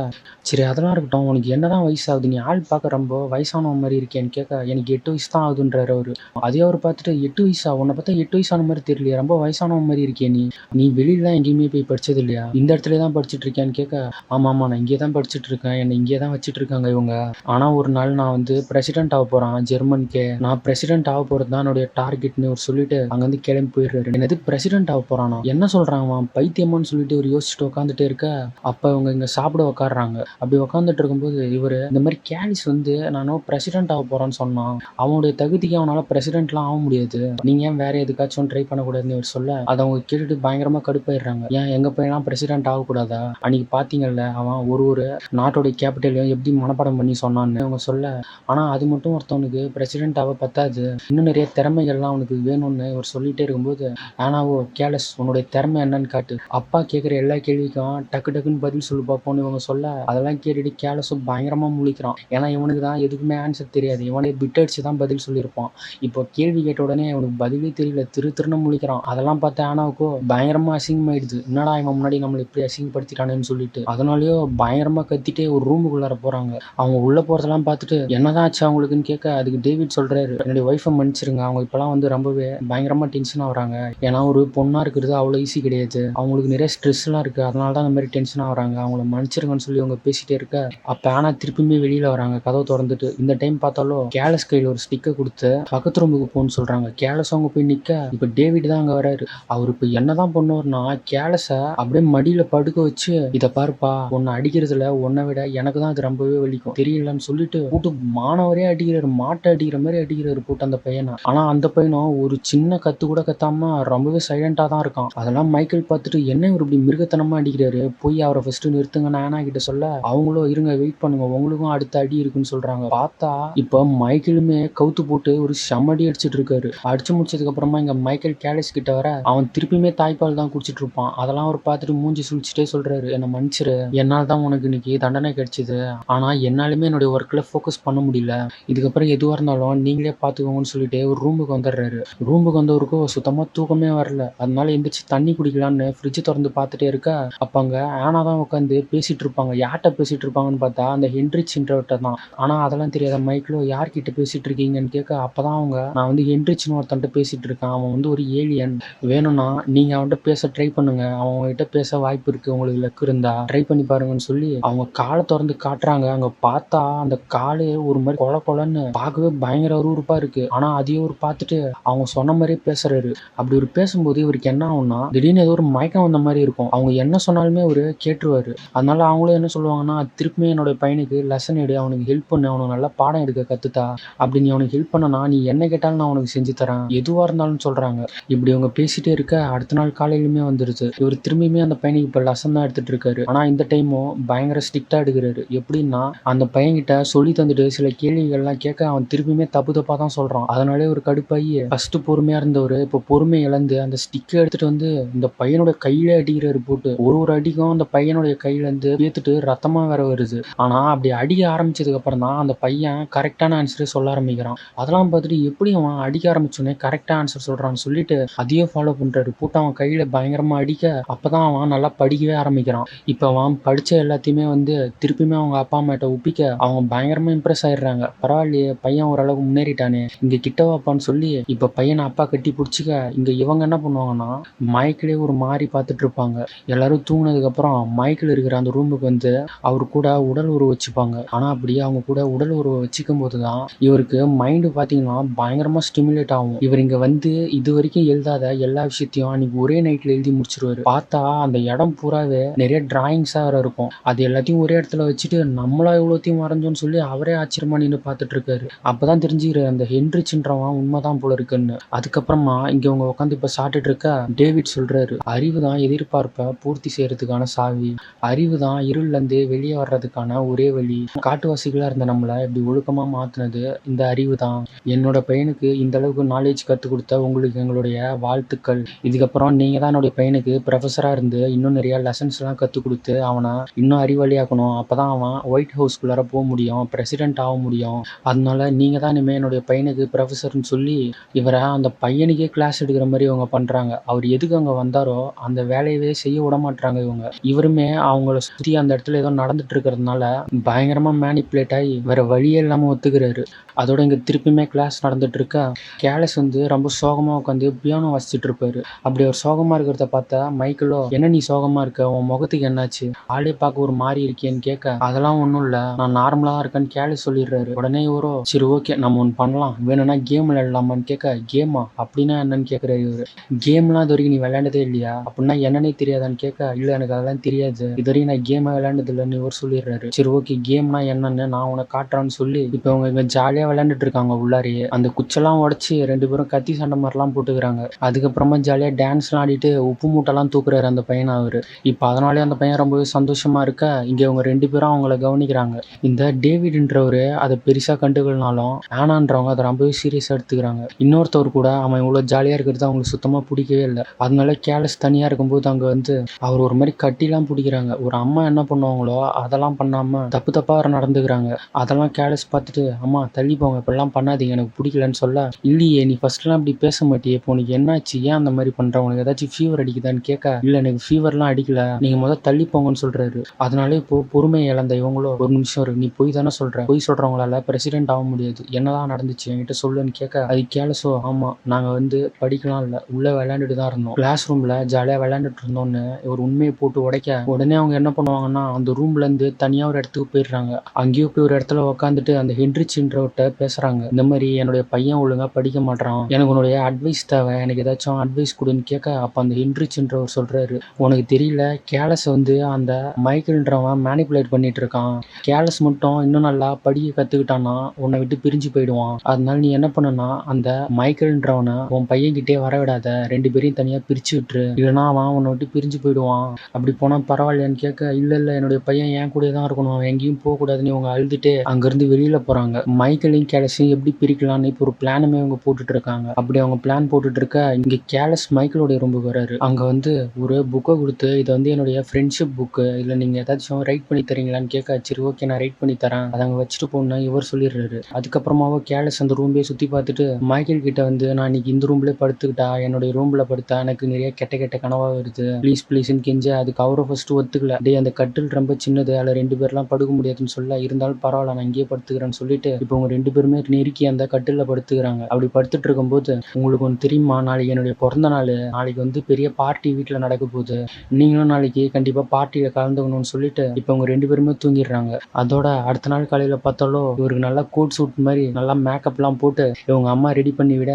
சரி அதெல்லாம் இருக்கட்டும். உனக்கு என்னதான் வயசாகுது? நீ ஆள் பார்க்க ரொம்ப வயசானவன் மாரி இருக்கேன்னு கேட்க, எனக்கு 8 வயசு தான் ஆகுதுன்றாரு அவரு. அதே அவரு பார்த்துட்டு 8 வயசா? உன்ன பார்த்தா 8 வயசான மாரி தெரியலையே. ரொம்ப வயசானவன் மாரி இருக்கியே நீ. நீ வெளிலலாம் எங்கேயுமே போய் படிச்சது இல்லையா? இந்த இடத்துலயே தான் படிச்சுட்டு இருக்கியான்னு கேட்க, ஆமாமா நான் இங்கே தான் படிச்சுட்டு இருக்கேன். என்னை இங்கே தான் வச்சுட்டு இருக்காங்க இவங்க. ஆனா ஒரு நாள் நான் வந்து பிரசிடென்ட் ஆக போறேன் ஜெர்மனிக்கே. நான் பிரசிடென்ட் ஆக போறது தான் என்னுடைய டார்கெட்னு அவர் சொல்லிட்டு அங்கேருந்து கிளம்பி போயிடுறாரு. என்னது பிரசிடென்ட் ஆக போறானா? என்ன சொல்றான் அவன்? பைத்தியமான்னு சொல்லிட்டு இவர் யோசிச்சுட்டு உட்காந்துட்டே இருக்க, அப்ப அவங்க இங்க சாப்பிட உட்காடுறாங்க. அப்படி உட்காந்துட்டு இருக்கும்போது இவரு இந்த மாதிரி கேலிஸ் வந்து நானும் பிரசிடென்ட் ஆக போறேன்னு சொன்னான். அவனுடைய தகுதிக்கு அவனால பிரசிடென்ட்லாம் ஆக முடியாது. நீங்க ஏன் வேற எதுக்காச்சும் ட்ரை பண்ணக்கூடாதுன்னு இவர் சொல்ல, அதை அவங்க கேட்டுட்டு பயங்கரமா கடுப்பாயிடுறாங்க. ஏன் எங்க பையன்லாம் பிரசிடென்ட் ஆகக்கூடாதா? அன்னைக்கு பாத்தீங்கல்ல அவன் ஒரு நாட்டோடைய கேபிட்டலையும் எப்படி மனப்பாடம் பண்ணி சொன்னான்னு அவங்க சொல்ல, ஆனா அது மட்டும் ஒருத்தவனுக்கு பிரசிடென்ட் ஆக பத்தாது. இன்னும் நிறைய திறமைகள்லாம் அவனுக்கு வேணும்னு இவர் சொல்லிட்டே இருக்கும்போது, ஆனாவோ கேலஸ் உன்னுடைய திறமை என்னன்னு காட்டு. அப்பா கேட்குற எல்லா கேள்விக்கும் டக்கு டக்குன்னு பதில் சொல்லு பார்ப்போம்னு இவங்க சொல்ல, அதெல்லாம் கேட்டுட்டு கேலஸும் பயங்கரமா முழிக்கிறான். ஏன்னா இவனுக்கு தான் எதுக்குமே ஆன்சர் தெரியாது. இவனே பிட் அடிச்சு தான் பதில் சொல்லியிருப்பான். இப்போ கேள்வி கேட்ட உடனே அவனுக்கு பதிலே தெரியல. திருன்னு முழிக்கிறான். அதெல்லாம் பார்த்து ஆனாவுக்கோ பயங்கரமா அசிங்கமாயிடுது. என்னடா இவன் முன்னாடி நம்மளை இப்படி அசிங்கப்படுத்திட்டானேன்னு சொல்லிட்டு, அதனாலயோ பயங்கரமா கத்திட்டே ஒரு ரூமுக்குள்ளார போறாங்க. அவங்க உள்ள போறதெல்லாம் பார்த்துட்டு என்னதான் ஆச்சு அவங்களுக்குன்னு கேட்க, அதுக்கு டேவிட் சொல்றாரு, என்னுடைய ஒய்ஃபை மன்னிச்சிருங்க. அவங்க இப்பெல்லாம் வந்து ரொம்பவே பயங்கரமா டென்ஷன் ஆகுறாங்க. ஏன்னா ஒரு பொண்ணா இருக்கிறது அவ்வளோ ஈஸி கிடையாது. அவங்களுக்கு நிறைய ஸ்ட்ரெஸ்லாம் இருக்கு. அதனால தான் அந்த மாதிரி டென்ஷன் ஆகுறாங்க. அவங்கள மன்னிச்சிருங்கன்னு சொல்லி அவங்க பேசிட்டே இருக்க, அப்ப ஆனா திருப்பியுமே வெளியில வராங்க கதவை திறந்துட்டு. இந்த டைம் பார்த்தாலும் கேலஸ் கையில் ஒரு ஸ்டிக்கை கொடுத்து பக்கத்து ரூமுக்கு போன்னு சொல்றாங்க. கேலஸ் அவங்க போய் நிக்க, இப்ப டேவிட் தான் அங்க வராரு. அவர் இப்ப என்னதான் பண்ணுவார்னா, கேலஸ அப்படியே மடியில படுக்க வச்சு, இத பாருப்பா உன்னை அடிக்கிறதுல உன்னை விட எனக்கு தான் அது ரொம்பவே வலிக்கும் தெரியலன்னு சொல்லிட்டு போட்டு மானவரே அடிக்கிறாரு. மாட்டை அடிக்கிற மாதிரி அடிக்கிறாரு போட்டு அந்த பையனை. ஆனா அந்த பையனும் ஒரு சின்ன கத்து கூட கத்தாம ரொம்பவே சைலண்டா தான் இருக்கான். அதெல்லாம் மைக்கேல் பார்த்துட்டு என்ன இவர் இப்படி மிருகத்தனமா அடிக்கிறாரு, போய் அவரை ஃபர்ஸ்ட் நிறுத்துங்க நானா கிட்ட சொல்ல, அவங்களும் இருங்க வெயிட் பண்ணுங்க உங்களுக்கும் அடுத்த அடி இருக்குன்னு சொல்றாங்க. பார்த்தா இப்ப மைக்கேலுமே கவுத்து போட்டு ஒரு செம்மடி அடிச்சிட்டு இருக்காரு. அடிச்சு முடிச்சதுக்கு அப்புறமா இங்க மைக்கேல் கேலிஸ் கிட்ட வர, அவன் திருப்பியுமே தாய்ப்பால் தான் குடிச்சிட்டு இருப்பான். அதெல்லாம் அவர் பார்த்துட்டு மூஞ்சி சுழிச்சுட்டே சொல்றாரு, என்ன மன்னிச்சிரு, என்னால் தான் உனக்கு இன்னைக்கு தண்டனை கிடைச்சது. ஆனா என்னாலுமே என்னுடைய ஒர்க்ல ஃபோக்கஸ் பண்ண முடியல. இதுக்கப்புறம் எதுவா இருந்தாலும் நீங்களே பார்த்துக்கோங்கன்னு சொல்லிட்டு ஒரு ரூமுக்கு வந்துடுறாரு. ரூமுக்கு வந்தவருக்கும் சுத்தமா தூக்கமே வரல. அதனால எந்திரிச்சு தண்ணி குடிக்கலான்னு ஃப்ரிட்ஜ் திறந்து பார்த்துட்டே இருக்க, அப்ப அங்க ஆனா தான் உட்காந்து பேசிட்டு இருப்பாங்க. யார்கிட்ட பேசிட்டு இருப்பாங்கன்னு பார்த்தா அந்த ஹென்ரிச்ன்றவர்கிட்ட தான். ஆனா அதெல்லாம் தெரியாத மைக்கிளோ யார்கிட்ட பேசிட்டு இருக்கீங்கன்னு கேட்க, அப்பதான் அவங்க நான் வந்து ஹென்ரிச்னு ஒருத்தன்ட்ட பேசிட்டு இருக்கேன். அவன் வந்து ஒரு ஏலியன். வேணும்னா நீங்க அவன்கிட்ட பேச ட்ரை பண்ணுங்க. அவன் உங்ககிட்ட பேச வாய்ப்பு இருக்கு. உங்களுக்கு லக் இருந்தா ட்ரை பண்ணி பாருங்கன்னு சொல்லி அவங்க காலை திறந்து காட்டுறாங்க. அங்க பார்த்தா அந்த காலே ஒரு மாதிரி கொல கொலன்னு பார்க்கவே பயங்கர அருவருப்பா இருக்கு. ஆனா அதையும் ஒரு பார்த்துட்டு அவங்க சொன்ன மாதிரியே பேசுறாரு. அப்படி ஒரு பேசும்போது இவருக்கு என்ன ஆகும்னா, திடீர்னு ஏதோ ஒரு மயக்கம் வந்த மாதிரி இருக்கும். அவங்க என்ன சொன்னாலுமே அவரு கேட்டுருவாரு. அதனால அவங்களும் என்ன சொல்லுவாங்கன்னா, திருப்பி என்னோட பையனுக்கு லெசன் எடு, அவனுக்கு ஹெல்ப் பண்ணு, அவனுக்கு நல்லா பாடம் எடுக்க கத்துத்தா. அப்படி நீ அவனுக்கு ஹெல்ப் பண்ணனா நீ என்ன கேட்டாலும் நான் அவனுக்கு செஞ்சு தரேன், எதுவா இருந்தாலும் சொல்றாங்க. இப்படி அவங்க பேசிட்டே இருக்க அடுத்த நாள் காலையிலுமே வந்துருச்சு. இவர் திரும்பியுமே அந்த பையனுக்கு இப்ப லெசன் தான் எடுத்துட்டு இருக்காரு. ஆனா இந்த டைமும் பயங்கர ஸ்ட்ரிக்டா எடுக்கிறாரு. எப்படின்னா அந்த பையன்கிட்ட சொல்லி தந்துட்டு சில கேள்விகள்லாம் கேட்க அவன் திருப்பியுமே தப்பு தப்பா தான் சொல்றான். அதனாலே ஒரு கடுப்பாகி ஃபர்ஸ்ட் பொறுமையா இருந்தவரு இப்ப பொறுமை இழந்து அந்த ஸ்டிக்கை எடுத்துட்டு வந்து இந்த பையனோட கையில அடிக்கிறாரு போட்டு. ஒரு அடிக்கும் அந்த பையனுடைய கையில இருந்து பேத்துட்டு ரத்தமா வேற வருது. ஆனா அப்படி அடிக்க ஆரம்பிச்சதுக்கு அப்புறம் தான் அந்த பையன் கரெக்டான ஆன்சரே சொல்ல ஆரம்பிக்கிறான். அதெல்லாம் பார்த்துட்டு எப்படி அவன் அடிக்க ஆரம்பிச்சோன்னே கரெக்டா ஆன்சர் சொல்றான்னு சொல்லிட்டு அதையே ஃபாலோ பண்றாரு. போட்டு அவன் கையில பயங்கரமா அடிக்க அப்பதான் அவன் நல்லா படிக்கவே ஆரம்பிக்கிறான். இப்ப அவன் படிச்ச எல்லாத்தையுமே வந்து திருப்பியுமே அவங்க அப்பா அம்மாட்ட ஒப்பிக்க அவங்க பயங்கரமா இம்ப்ரெஸ் ஆயிடுறாங்க. பரவாயில்லையே பையன் ஓரளவுக்கு முன்னேறிட்டானே, இங்க கிட்ட வாப்பான்னு சொல்லி இப்ப பையனை அப்பா கட்டி பிடிச்சிக்க, இங்க இவங்க என்ன பண்ணுவாங்கன்னா மைக்கிளே ஒரு மாதிரி பார்த்துட்டு இருப்பாங்க. எல்லாரும் தூங்கினதுக்கு அப்புறம் மைக்கிள் இருக்கிற அந்த ரூமுக்கு வந்து அவரு கூட உடல் உறவு வச்சுப்பாங்க. ஆனா அப்படி அவங்க கூட உடல் உறவு வச்சுக்கும் போதுதான் இவருக்கு மைண்டு பாத்தீங்கன்னா பயங்கரமா ஸ்டிமுலேட் ஆகும். இவர் இங்க வந்து இது வரைக்கும் எழுதாத எல்லா விஷயத்தையும் அன்னைக்கு ஒரே நைட்ல எழுதி முடிச்சிருவாரு. பார்த்தா அந்த இடம் பூராவே நிறைய டிராயிங்ஸா வேற இருக்கும். அது எல்லாத்தையும் ஒரே இடத்துல வச்சுட்டு நம்மளா இவ்வளோத்தையும் வரைஞ்சோன்னு சொல்லி அவரே ஆச்சரியமா நின்று பார்த்துட்டு இருக்காரு. அப்பதான் தெரிஞ்சுக்கிற அந்த ஹென்ரிச்ன்றவன் உண்மைதான் போல இருக்குன்னு. அதுக்கப்புறமா இங்க அவங்க உட்காந்து இப்ப சாப்பிட்டுட்டு இருக்க டேவிட் சொல்றாரு, அறிவு தான் எதிர்பார்ப்பை பூர்த்தி செய்யறதுக்கான சாவி, அறிவு தான் இருள்ல இருந்து வெளியே வர்றதுக்கான ஒரே வழி. காட்டுவாசிகளா இருந்த நம்மள இப்படி ஒழுக்கமா மாத்துனது இந்த அறிவு தான். என்னோட பையனுக்கு இந்த அளவுக்கு நாலேஜ் கற்றுக் கொடுத்த உங்களுக்கு எங்களுடைய வாழ்த்துக்கள். இதுக்கப்புறம் நீங்க தான் என்னுடைய பையனுக்கு ப்ரொஃபஸரா இருந்து இன்னும் நிறைய லெசன்ஸ் எல்லாம் கற்றுக் கொடுத்து அவனை இன்னும் அறிவாளியாக்கணும். அப்பதான் அவன் ஒயிட் ஹவுஸ்குள்ளார போக முடியும், பிரசிடென்ட் ஆக முடியும். அதனால நீங்க தான் இனிமே என்னுடைய பையனுக்கு ப்ரொஃபஸர்னு சொல்லி இவரை அந்த பையனுக்கே கிளாஸ் எடுக்கிற மாதிரி இவங்க பண்றாங்க. அவர் எதுக்கு அங்க வந்தாரோ அந்த வேலையவே செய்ய விட மாட்றாங்க இவங்க. இவருமே அவங்கள சுத்தி அந்த இடத்துல ஏதோ நடந்துட்டு இருக்கிறதுனால பயங்கரமா மேனிப்புலேட் ஆகி வேற வழியே இல்லாம ஒத்துக்கிறாரு. அதோட இங்க திருப்பியுமே கிளாஸ் நடந்துட்டு இருக்கா. கேலஸ் வந்து ரொம்ப சோகமா உட்காந்து பியானோ வாசிச்சுட்டு இருப்பாரு. அப்படி அவர் சோகமா இருக்கிறத பார்த்தா மைக்கேலோ, என்ன நீ சோகமா இருக்க, உன் முகத்துக்கு என்னாச்சு, ஆளே பார்க்க ஒரு மாதிரி இருக்கேன்னு கேட்க, அதெல்லாம் ஒன்றும் இல்லை, நான் நார்மலா தான் இருக்கேன்னு கேலஸ் சொல்லிடுறாரு. உடனே இவரோ, சரி ஓகே நம்ம ஒன்று பண்ணலாம், வேணும்னா கேம் விளையாடலாமான்னு கேட்க, கேமா அப்படின்னா என்னன்னு கேட்குறாரு இவரு. கேம்லாம் இது வரைக்கும் நீ விளையாண்டதே இல்லையா, அப்படின்னா என்னன்னே தெரியாதான்னு கேட்க, இல்லை எனக்கு அதெல்லாம் தெரியாது, இது வரைக்கும் நான் கேமை விளையாண்டது இல்லைன்னு இவர் சொல்லிடுறாரு. சரி ஓகே கேம்னா என்னன்னு நான் உனக்கு காட்டுறான்னு சொல்லி இப்போ அவங்க இங்க ஜாலியா விளையாண்டுட்டு இருக்காங்க. உள்ளாரியே அந்த குச்செல்லாம் உடச்சி 2 பேரும் கத்தி சண்டை மாதிரிலாம் போட்டுக்கிறாங்க. அதுக்கப்புறமா ஜாலியா டான்ஸ்லாம் ஆடிட்டு உப்பு மூட்டைலாம் தூக்குறாரு அந்த பையனை அவரு. இப்போ அதனாலே அந்த பையன் ரொம்பவே சந்தோஷமா இருக்க, இங்க இவங்க 2 பேரும் அவங்கள கவனிக்கிறாங்க. இந்த டேவிட்ன்றவரு அதை பெருசா கண்டுக்கலனாலும் ஆனான்றவங்க அதை ரொம்பவே சீரியஸா எடுத்துக்கிறாங்க. இன்னொருத்தவர் கூட அவன் இவ்வளவு ஜாலியா இருக்கிறது அவங்களுக்கு சுத்தமா பிடிக்கவே இல்லை. அதனால கேலஸ் தனியா இருக்கும்போது அங்க வந்து அவர் ஒரு மாதிரி கட்டிலாம் பிடிக்கிறாங்க. ஒரு அம்மா என்ன பண்ணுவாங்களோ அதெல்லாம் பண்ணாம தப்பு தப்பா நடந்துக்கிறாங்க. அதெல்லாம் கேலஸ் பார்த்துட்டு, அம்மா தள்ளி போங்க, இப்பெல்லாம் பண்ணாதீங்க, எனக்கு பிடிக்கலன்னு சொல்ல, இல்லையே நீ ஃபர்ஸ்ட்லாம் அப்படி பேச மாட்டியே, இப்போ உனக்கு என்னாச்சு, ஏன் அந்த மாதிரி பண்ற, உனக்கு ஏதாச்சும் ஃபீவர் அடிக்குதான்னு கேட்க, இல்லை எனக்கு ஃபீவர்லாம் அடிக்கல, நீங்க முதல்ல தள்ளி போங்கன்னு சொல்றாரு. அதனால இப்போ பொறுமை இழந்த இவங்களோ, ஒரு நிமிஷம் இரு, நீ பொய் தானே சொல்ற, பொய் சொல்றவங்களால பிரசிடென்ட் ஆக முடியாது, என்னதான் நடந்துச்சு என்கிட்ட சொல்லுன்னு கேட்க, அது கேலஸோ, ஆமா நாங்க வந்து படிக்கலாம் இல்லை, உள்ள விளையாண்டுட்டு தான் இருந்தோம், கிளாஸ் ரூம்ல ஜாலியா விளையாண்டுட்டு இருந்தோம்னு ஒரு உண்மையை போட்டு உடைக்க, உடனே அவங்க என்ன பண்ணுவாங்கன்னா அந்த ரூம்ல இருந்து தனியா ஒரு இடத்துக்கு போயிடுறாங்க. அங்கேயோ போய் ஒரு இடத்துல உட்காந்துட்டு அந்த ஹென்ரிச்ன்றவர்கிட்ட பேசுறாங்க. இந்த மாதிரி என்னுடைய பையன் ஒழுங்கா படிக்க மாட்டான், எனக்கு உன்னுடைய அட்வைஸ் தேவை, எனக்கு ஏதாச்சும் அட்வைஸ் கொடுன்னு கேட்க, அப்ப அந்த ஹென்ரிச்ன்றவர் சொல்றாரு, உனக்கு தெரியல, கேலஸ் வந்து அந்த மைக்கேல்ன்றவன் மேனிப்புலேட் பண்ணிட்டு இருக்கான், கேலஸ் மட்டும் இன்னும் நல்லா படிக்க கத்துக்கிட்டான்னா உன்னை விட்டு பிரிஞ்சு போயிடுவான், அதனால நீ என்ன பண்ணுனா அந்த மைக்கேல்ன்றவனை உன் பையன் கிட்டே வர விடாத, 2 பேரையும் தனியா பிரிச்சு விட்டுரு, இல்லைன்னா அவன் உன்னை விட்டு பிரிஞ்சு போயிடுவான், அப்படி போனா பரவாயில்லையான்னு கேட்க, இல்ல இல்ல என்னுடைய பையன் என் கூட தான் இருக்கணும், அவன் எங்கேயும் போக கூடாதுன்னு இவங்க அழுதுட்டு அங்கிருந்து வெளியில போறாங்க. மைக்கேலையும் கேலஸையும் எப்படி பிரிக்கலாம்னு இப்போ ஒரு பிளானுமே அவங்க போட்டுட்டு இருக்காங்க. அப்படி அவங்க பிளான் போட்டுட்டு இருக்க, இங்க கேலஸ் மைக்கேலோட ரூமுக்கு வராரு. அங்க வந்து ஒரு புக்கை கொடுத்து, இதை வந்து என்னுடைய ஃப்ரெண்ட்ஷிப் புக்கு, இல்ல நீங்க ஏதாச்சும் ரைட் பண்ணி தரீங்களான்னு கேட்க, சரி ஓகே நான் ரைட் பண்ணி தரேன், அதை அங்க வச்சுட்டு போனா இவர் சொல்லிடுறாரு. அதுக்கப்புறமாவோ கேலஸ் அந்த ரூம்லயே சுத்தி பார்த்துட்டு மைக்கேல் கிட்ட வந்து, நான் இன்னைக்கு இந்த ரூம்ல படுத்துக்கிட்டா, என்னுடைய ரூம்ல படுத்தா எனக்கு நிறைய கெட்ட கெட்ட கனவா வருது, ப்ளீஸ் ப்ளீஸ்ன்னு கெஞ்ச, அதுக்கு அவரை ஃபர்ஸ்ட் ஒத்துக்கல, டே அந்த கட்டில் ரொம்ப சின்னது, அதில் 2 பேர்லாம் படுக்க முடியாதுன்னு சொல்ல, இருந்தாலும் பரவாயில்ல நான் இங்கேயே படுத்துக்கிறேன்னு சொல்லிட்டு இப்போ உங்க 2 பேருமே நெருக்கி அந்த கட்டில படுத்துக்கிறாங்க. அப்படி படுத்துட்டு இருக்கும்போது, உங்களுக்கு ஒன்று தெரியுமா, நாளைக்கு என்னுடைய பிறந்த நாள், நாளைக்கு வந்து பெரிய பார்ட்டி வீட்டில் நடக்க போகுது, நீங்களும் நாளைக்கு கண்டிப்பா பார்ட்டியில கலந்துக்கணும்னு சொல்லிட்டு இப்போ உங்க 2 பேருமே தூங்கிடுறாங்க. அதோட அடுத்த நாள் காலையில பார்த்தாலும் இவருக்கு நல்லா கோட் சூட் மாதிரி நல்லா மேக்கப்லாம் போட்டு இவங்க அம்மா ரெடி பண்ணி விட,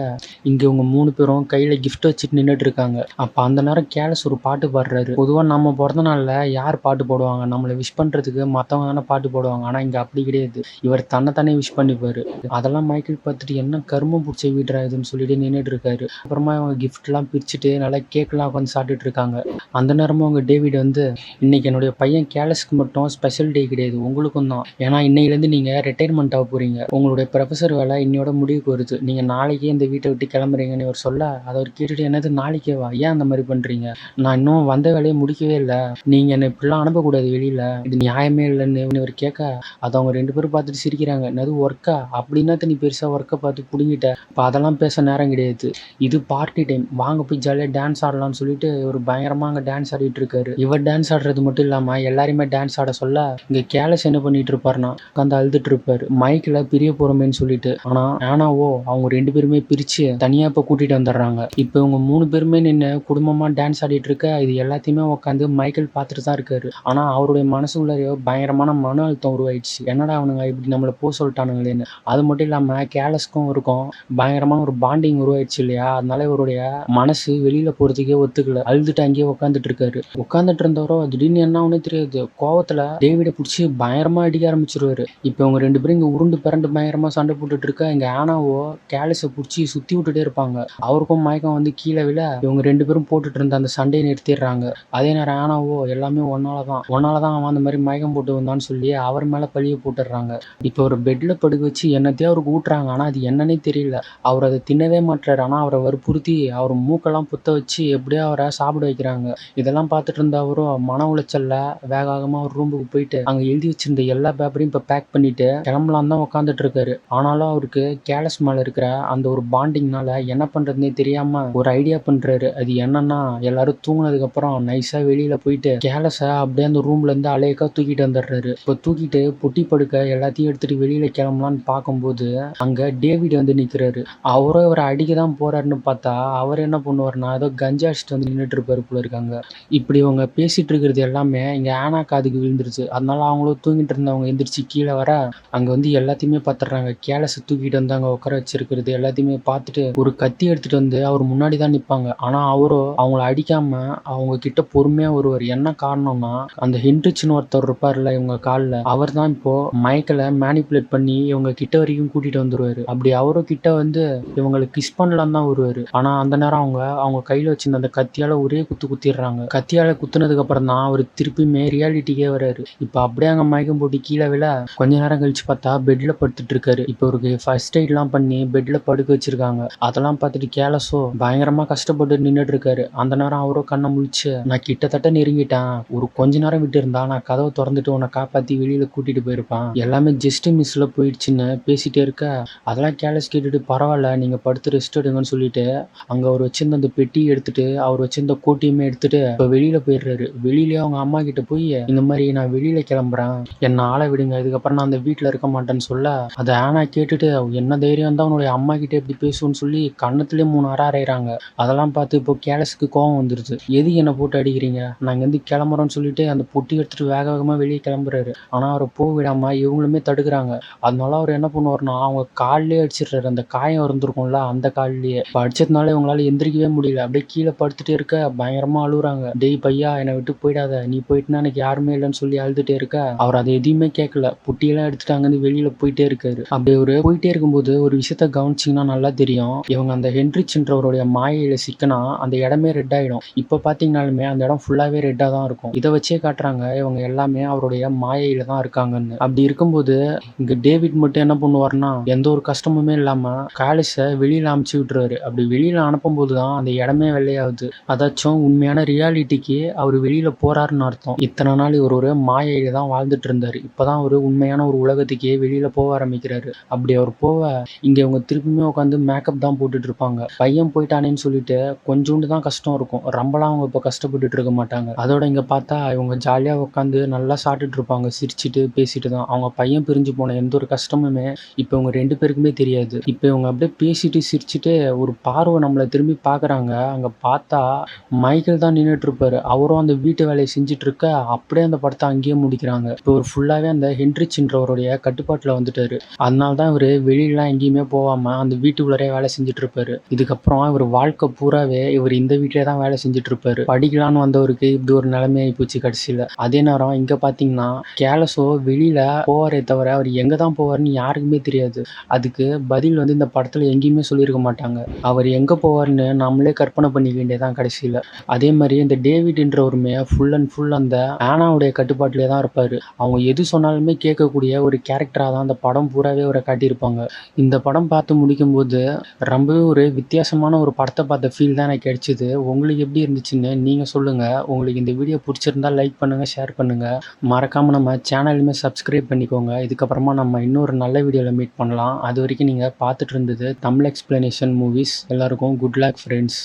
இங்க இவங்க 3 பேரும் கையில கிஃப்ட் வச்சுட்டு நின்றுட்டு இருக்காங்க. அப்ப அந்த நேரம் கேலஸ் ஒரு பாட்டு பாடுறாரு. பொதுவா நம்ம பிறந்த நாள்ல யார் பாட்டு போடுவாங்க, நம்மளை விஷ் பண்றதுக்கு மத்தவங்க தானே பாட்டு போடுவாங்க, ஆனா இங்க அப்படி கிடையாது, இவர் தன்னைத்தானே விஷ் பண்ணிப்பாரு. அதெல்லாம் மைக்கேல் பார்த்துட்டு என்ன கருமம் பிடிச்ச வீடுறா இதுன்னு சொல்லிட்டு நின்றுட்டு இருக்காரு. அப்புறமா இவங்க கிஃப்ட் எல்லாம் பிரிச்சுட்டு நல்லா கேக் எல்லாம் உட்காந்து சாப்பிட்டுட்டு இருக்காங்க. அந்த நேரமும் அவங்க டேவிட் வந்து, இன்னைக்கு என்னுடைய பையன் கேலஸ்க்கு மட்டும் ஸ்பெஷல் டே கிடையாது, உங்களுக்கும் தான், ஏன்னா இன்னையிலேருந்து நீங்க ரிட்டையர்மெண்ட் ஆக போறீங்க, உங்களுடைய ப்ரொஃபசர் வேலை இன்னையோட முடிவுக்கு வருது, நீங்க நாளைக்கே இந்த வீட்டை விட்டு கிளம்புறீங்கன்னு இவர் சொல்ல, அதை அவர் கேட்டுட்டு, என்னது நாளைக்கேவா, ஏன் அந்த மாதிரி பண்றீங்க, நான் இன்னும் வந்த வேலையை முடிக்கவே இல்லை, நீங்க என்ன இப்படிலாம் அனுப்பக்கூடாது வெளியில, இது நியாயமே இல்லைன்னு இவர் கேட்க, அதை அவங்க 2 பேரும் பார்த்துட்டு சிரிக்கிறாங்க. என்னது ஒர்க்கா, அப்படின்னா நீ பெருசா ஒர்க்கை பார்த்து பிடிங்கிட்ட, இப்போ அதெல்லாம் பேச நேரம் கிடையாது, இது பார்ட்டி டைம், வாங்க போய் ஜாலியாக டான்ஸ் ஆடலாம்னு சொல்லிட்டு இவர் பயங்கரமா அங்கே டான்ஸ் ஆடிட்டு இருக்காரு. இவர் டான்ஸ் ஆடுறது மட்டும் இல்லாம எல்லாருமே டான்ஸ் ஆட சொல்ல, இங்க கேலஸ் என்ன பண்ணிட்டு இருப்பாருன்னா உட்காந்து அழுதுட்டு இருப்பாரு, மைக்கில் பிரிய போறோமேன்னு சொல்லிட்டு. ஆனா ஆனாவோ அவங்க 2 பேருமே பிரிச்சு தனியா இப்போ கூட்டிட்டு வந்துடுறாங்க. இப்போ இவங்க 3 பேருமே நின்று குடும்பமா டான்ஸ் ஆடிட்டு இருக்க, இது எல்லாத்தையுமே உட்காந்து மைக்கேல் பார்த்துட்டு தான் இருக்காரு. ஆனா அவருடைய மனசுக்குள்ளேயோ பயங்கரமான மன அழுத்தம் உருவாயிடுச்சு, என்னடா அவனுங்க இப்படி நம்மளை போக சொல்லிட்டானுங்களேன்னு. அது மட்டும் இல்லாம கேலஸ்க்கும் இருக்கும் பயங்கரமான ஒரு பாண்டிங் உருவாயிடுச்சு இல்லையா, அதனால இவருடைய மனசு வெளியில போறதுக்கே ஒத்துக்கல, அழுதுட்டு அங்கேயே உட்காந்துட்டு இருக்காரு. உட்காந்துட்டு இருந்தவரோ திடீர்னு என்ன ஆகுனே தெரியாது, கோவத்துல டேவிட பிடிச்சி பயங்கரமா அடிக்க ஆரம்பிச்சிருவாரு. இப்போ இவங்க 2 பேரும் இங்க உருண்டு பிறண்டு பயங்கரமா சண்டை போட்டுட்டு இருக்க, இங்க ஆனாவோ கேலஸை பிடிச்சி சுத்தி விட்டுட்டே இருப்பாங்க. அவருக்கும் மயக்கம் வந்து கீழே விழ, இவங்க 2 பேரும் போட்டுட்டு இருந்த அந்த சண்டையை நிறுத்திடுறாங்க. அதே நேரம் ஆனாவோ எல்லாமே ஒன்னாலதான் அவன் அந்த மாதிரி மயக்கம் போட்டு வந்தான்னு சொல்லி அவர் மேல பழிய போட்டுடுறாங்க. இப்போ ஒரு பெட்ல படுக்க வச்சு என்னத்தையும் அவருக்கு ஊட்டுறாங்க, ஆனா அது என்னன்னே தெரியல, அவர் அதை தின்னவே மாட்டாரு. ஆனா அவரை வற்புறுத்தி அவர் மூக்கெல்லாம் புத்த வச்சு எப்படியோ அவரை சாப்பிட வைக்கிறாங்க. இதெல்லாம் பார்த்துட்டு இருந்த அவரும் மன உளைச்சல்ல வேகமா ஒரு ரூமுக்கு போயிட்டு அங்க எழுதி வச்சிருந்த எல்லா பேப்பரையும் இப்ப பேக் பண்ணிட்டு கிளம்பலாம் தான் உட்காந்துட்டு இருக்காரு. ஆனாலும் அவருக்கு கேலஸ் மேல இருக்கிற அந்த ஒரு பாண்டிங்னால என்ன பண்றதுன்னே தெரியாம ஒரு ஐடியா பண்றாரு. அது என்னன்னா, எல்லாரும் தூங்குனதுக்கு அப்புறம் நைஸா வெளியில போயிட்டு கேலஸ அப்படியே அந்த ரூம்ல இருந்து அலேக்கா தூக்கிட்டு வந்துடுறாரு. இப்ப தூக்கிட்டு பொட்டி படுக்க எல்லாத்தையும் எடுத்துட்டு வெளியில கிளம்பலான்னு பார்க்கும்போது அங்க டேவிட் வந்து நிக்கிறாரு. அவரும் இவரை அடிக்க தான் போறாருன்னு பார்த்தா அவர் என்ன பண்ணுவாருன்னா ஏதோ கஞ்சா அடிச்சுட்டு வந்து நின்றுட்டு இருப்பாரு போல இருக்காங்க. இப்படி அவங்க பேசிட்டு இருக்கிறது எல்லாமே இங்க ஆனா காதுக்கு விழுந்துருச்சு. அதனால அவங்களும் தூங்கிட்டு இருந்தவங்க எந்திரிச்சு கீழே வர அங்க வந்து எல்லாத்தையுமே பாத்துறாங்க. கேலஸை தூக்கிட்டு வந்து அங்க உட்கார வச்சிருக்கிறது எல்லாத்தையுமே பார்த்துட்டு ஒரு கத்தி எடுத்துட்டு வந்து அவர் முன்னாடி தான் நிப்பாங்க. ஆனா அவரோ அவங்கள அடிக்காம அவங்க கிட்ட பொறுமையா வருவார். என்ன காரணம்னா அந்த ஹென்ரிச்னு ஒருத்தர் இருப்பார்ல இவங்க காலில், அவர் தான் இப்போ மைக்கேலை மேனிப்புலேட் பண்ணி இவங்க கிட்ட வரைக்கும் கூட்டிட்டு வந்துருவாரு. அப்படி அவரும் கிட்ட வந்து இவங்களுக்கு கிஸ் பண்ணலாம் தான் வருவாரு. ஆனா அந்த நேரம் அவங்க கையில வச்சிருந்த அந்த கத்தியால ஒரே குத்து குத்திடுறாங்க. கத்தியால குத்துனதுக்கு அப்புறம் தான் அவர் திருப்பியுமே ரியாலிட்டிக்கே வராரு. இப்ப அப்படியே அங்க மயக்கம் போட்டு கீழே விழ கொஞ்ச நேரம் கழிச்சு பார்த்தா பெட்ல படுத்துட்டு இருக்காரு. இப்போ அவருக்கு ஃபர்ஸ்ட் எய்ட்லாம் பண்ணி பெட்ல படுக்க வச்சிருக்காங்க. அதெல்லாம் பார்த்துட்டு கேலஸோ பயங்கரமா கஷ்டப்பட்டு நின்றுட்டு இருக்காரு. அந்த நேரம் அவரோ கண்ணை முழிச்சு, நான் கிட்டத்தட்ட நெருங்கிட்டேன், ஒரு கொஞ்ச நேரம் விட்டு இருந்தா நான் கதவை திறந்துட்டு உன்னை காப்பாத்தி வெளியில கூட்டிட்டு போயிருப்பேன், எல்லாமே ஜஸ்ட் மிஸ்ல போயிடுச்சுன்னு பேசிட்டே இருக்க அதெல்லாம் கேலஸ் கேட்டுட்டு பரவாயில்ல நீங்க படுத்து ரெஸ்ட் எடுங்கன்னு சொல்லிட்டு அங்க அவர் வச்சிருந்த அந்த பெட்டி எடுத்துட்டு அவர் வச்சிருந்த கோட்டியுமே எடுத்துட்டு இப்ப வெளியில போயிடுறாரு. வெளியிலேயே அவங்க அம்மா கிட்ட போய் இந்த மாதிரி நான் வெளியில கிளம்புறேன், என்ன ஆளை விடுங்க, இதுக்கப்புறம் நான் அந்த வீட்டுல இருக்க மாட்டேன்னு சொல்ல அதை ஆனா கேட்டுட்டு என்ன தைரியம் தான் உன்னுடைய அம்மா கிட்ட எப்படி பேசுவோன்னு சொல்லி கண்ணத்துலேயே 3 அறை அறையிறாங்க. அதெல்லாம் பார்த்து இப்போ கேலஸுக்கு கோவம் வந்துருது. எது என்ன போட்டு அடிக்கிறீங்க, நான் இங்கேருந்து கிளம்புறோன்னு சொல்லிட்டு அந்த பொட்டி எடுத்துட்டு வேக வேகமா வெளியே கிளம்புறாரு. ஆனா அவரை போக விடாம இவங்களுமே தடுக்கிறாங்க. அதனால அவர் என்ன பண்ணுவாருன்னா அவங்க காலிலே அடிச்சிடுறாரு. அந்த காயம் இருந்திருக்கும்ல அந்த காலிலேயே அடிச்சதுனால இவங்களால எந்திரிக்கவே முடியல. அப்படியே கீழே படுத்துட்டே இருக்க பயங்கரமா அழுகுறாங்க. டேய் பையா என்னை விட்டு போயிடாத, நீ போயிட்டுனா எனக்கு யாருமே இல்லைன்னு சொல்லி அழுதுட்டே இருக்க அவர் அதை எதையுமே கேட்கல. புட்டியெல்லாம் எடுத்துட்டு அங்கிருந்து வெளியில போயிட்டே இருக்காரு. அப்படி ஒரு போயிட்டே இருக்கும்போது ஒரு விஷயத்த கவனிச்சிங்கன்னா நல்லா தெரியும். இவங்க அந்த ஹென்ரிச்ன்றவருடைய மாயையில சிக்கனா அந்த இடமே ரெட் ஆயிடும். இப்ப பாத்தீங்கன்னாலுமே அந்த இடம் ஃபுல்லாவே ரெட்டா தான் இருக்கும். இதை வச்சே காட்டுறாங்க இவங்க எல்லாமே அவருடைய மாயையில தான் இருக்காங்கன்னு. அப்படி இருக்கும்போது இங்க டேவிட் மட்டும் என்ன பண்ணுவாருன்னா எந்த ஒரு கஷ்டமுமே இல்லாம காலிஸை வெளியில அனுப்பிச்சு விட்டுருவாரு. அப்படி வெளியில அனுப்பும் போதுதான் அந்த இடமே வெள்ளையாகுது. அதாச்சும் உண்மையான ரியாலிட்டிக்கு அவர் வெளியில போறாருன்னு அர்த்தம். இத்தனை நாள் இவர் ஒரு மாயையில தான் வாழ்ந்துட்டு இருந்தாரு. இப்பதான் ஒரு உண்மையான ஒரு உலகத்துக்கே வெளியில போக ஆரம்பிக்கிறாரு. அப்படி அவர் போக இங்க இவங்க திருப்பியுமே உட்காந்து மேக்கப் தான் போட்டுட்டு இருப்பாங்க. பையன் போயிட்டானேன்னு சொல்லிட்டு கொஞ்சோண்டு தான் கஷ்டம் இருக்கும். ரொம்பலாம் அவங்க இப்ப கஷ்டப்பட்டுட்டு இருக்க மாட்டாங்க. அதோட இங்க பார்த்தா இவங்க ஜாலியா உட்காந்து நல்லா சாப்பிட்டுட்டு இருப்பாங்க. சிரிச்சுட்டு பேசிட்டு தான். அவங்க பையன் பிரிஞ்சு போன எந்த ஒரு கஷ்டமுமே இப்ப இவங்க 2 பேருக்குமே தெரியாது. இப்ப இவங்க அப்படியே பேசிட்டு சிரிச்சுட்டு ஒரு பார்வை நம்மளை திரும்பி பாக்குறாங்க. அங்க பார்த்தா மைக்கேல் தான் நின்றுட்டு இருப்பாரு. அவரும் அந்த வீட்டு வேலையை செஞ்சுட்டு இருக்க அப்படியே அந்த படத்தை அங்கேயே முடிக்கிறாங்க. இப்போ ஒரு ஃபுல்லாவே அந்த ஹென்ரிச்ன்றவருடைய கட்டுப்பாட்டுல வந்துட்டாரு. அதனால தான் இவரு வெளியிலாம் எங்கேயுமே போகாம அந்த வீட்டுக்குள்ளரே வேலை செஞ்சுட்டு இருப்பாரு. இதுக்கப்புறம் இவர் வாழ்க்கை பூராவே இவர் இந்த வீட்டிலே தான் வேலை செஞ்சுட்டு இருப்பாரு. படிக்கலான்னு வந்தவருக்கு இப்படி ஒரு நிலைமை ஆயிப்போச்சு கடைசியில. அதே நேரம் இங்க பாத்தீங்கன்னா கேலஸோ வெளியில போவாரே தவிர அவர் எங்க தான் போவாருன்னு யாருக்குமே தெரியாது. அதுக்கு பதில் வந்து இந்த படத்துல எங்கேயுமே சொல்லியிருக்க மாட்டாங்க. அவர் எங்க போவாருன்னு நம்மளே கற்பனை பண்ணிக்க வேண்டியதான் கடைசியில. அதே மாதிரி இந்த டேவிட்ன்றவருமே ஃபுல் அண்ட் ஃபுல் அந்த ஆனாவுடைய கட்டுப்பாட்டிலே தான் இருப்பாரு. அவங்க எது சொன்னாலுமே கேட்கக்கூடிய ஒரு கேரக்டரா தான் அந்த படம் பூராவே அவரை காட்டியிருப்பாங்க. இந்த படம் பார்த்து முடிக்கும்போது ரொம்பவே ஒரு வித்தியாசமான ஒரு படத்தை பார்த்த ஃபீல் தான் எனக்கு கிடைச்சிது. உங்களுக்கு எப்படி இருந்துச்சுன்னு நீங்க சொல்லுங்க. உங்களுக்கு இந்த வீடியோ பிடிச்சிருந்தா லைக் பண்ணுங்க, ஷேர் பண்ணுங்க. மறக்காம நம்ம சேனலுமே சப்ஸ்கிரைப் பண்ணிக்கோங்க. இதுக்கப்புறமா நம்ம இன்னொரு நல்ல வீடியோவில் மீட் பண்ணலாம். அது வரைக்கும் நீங்கள் பார்த்துட்டு இருந்தது தமிழ் எக்ஸ்பிளனேஷன் மூவிஸ். எல்லாருக்கும் குட் லக் ஃப்ரெண்ட்ஸ்.